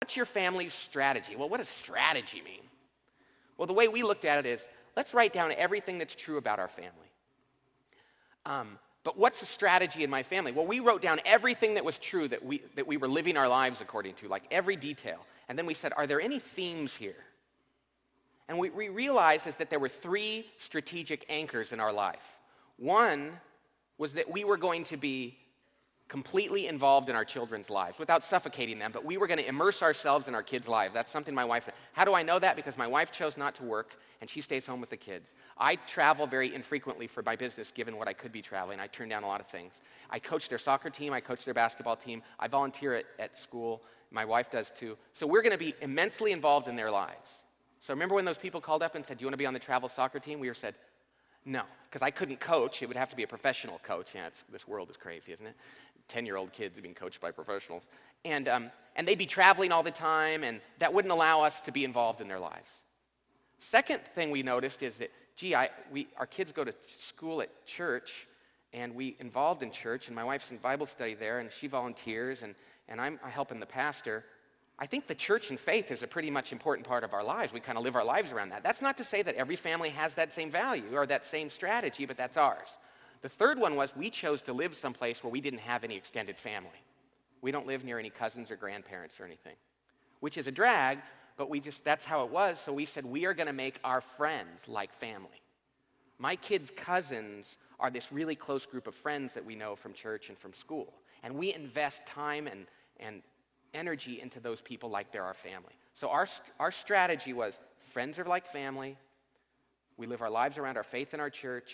what's your family's strategy? Well, what does strategy mean? Well, the way we looked at it is, let's write down everything that's true about our family. But what's the strategy in my family? Well, we wrote down everything that was true that we were living our lives according to, like every detail. And then we said, are there any themes here? And what we realized is that there were 3 strategic anchors in our life. One was that we were going to be completely involved in our children's lives without suffocating them, but we were going to immerse ourselves in our kids' lives. That's something my wife did. How do I know that? Because my wife chose not to work, and she stays home with the kids. I travel very infrequently for my business, given what I could be traveling. I turn down a lot of things. I coach their soccer team. I coach their basketball team. I volunteer at school. My wife does too. So we're going to be immensely involved in their lives. So remember when those people called up and said, do you want to be on the travel soccer team? We said, no, because I couldn't coach. It would have to be a professional coach. Yeah, this world is crazy, isn't it? 10-year-old kids being coached by professionals. And they'd be traveling all the time, and that wouldn't allow us to be involved in their lives. Second thing we noticed is that, our kids go to school at church, and we involved in church, and my wife's in Bible study there, and she volunteers, and I'm helping the pastor. I think the church and faith is a pretty much important part of our lives. We kind of live our lives around that. That's not to say that every family has that same value or that same strategy, but that's ours. The third one was we chose to live someplace where we didn't have any extended family. We don't live near any cousins or grandparents or anything, which is a drag, but that's how it was. So we said we are going to make our friends like family. My kids' cousins are this really close group of friends that we know from church and from school. And we invest time and energy into those people like they're our family. So our strategy was friends are like family. We live our lives around our faith in our church.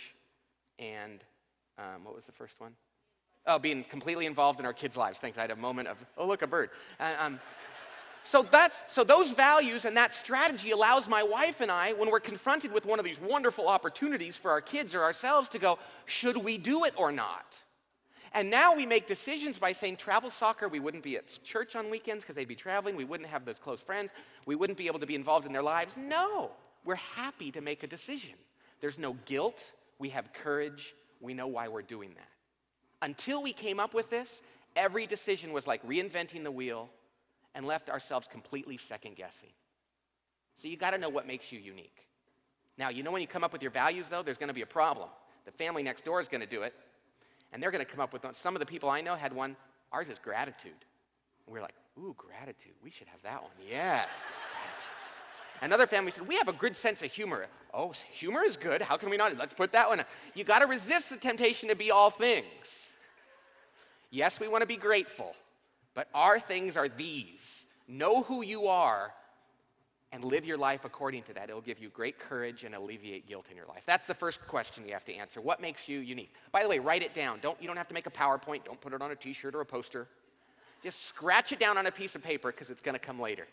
And what was the first one? Oh, being completely involved in our kids' lives. Thanks. I had a moment of, oh, look, a bird. So those values and that strategy allows my wife and I, when we're confronted with one of these wonderful opportunities for our kids or ourselves, to go, should we do it or not? And now we make decisions by saying travel soccer, we wouldn't be at church on weekends because they'd be traveling. We wouldn't have those close friends. We wouldn't be able to be involved in their lives. No, we're happy to make a decision. There's no guilt. We have courage. We know why we're doing that. Until we came up with this, every decision was like reinventing the wheel and left ourselves completely second-guessing. So you got to know what makes you unique. Now, you know when you come up with your values, though, there's going to be a problem. The family next door is going to do it. And they're going to come up with one. Some of the people I know had one. Ours is gratitude. And we're like, ooh, gratitude. We should have that one. Yes, gratitude. Another family said, we have a good sense of humor. Oh, humor is good. How can we not? Let's put that one. You got to resist the temptation to be all things. Yes, we want to be grateful. But our things are these. Know who you are and live your life according to that. It'll give you great courage and alleviate guilt in your life. That's the first question you have to answer. What makes you unique? By the way, write it down. You don't have to make a PowerPoint. Don't put it on a t-shirt or a poster. Just scratch it down on a piece of paper because it's going to come later.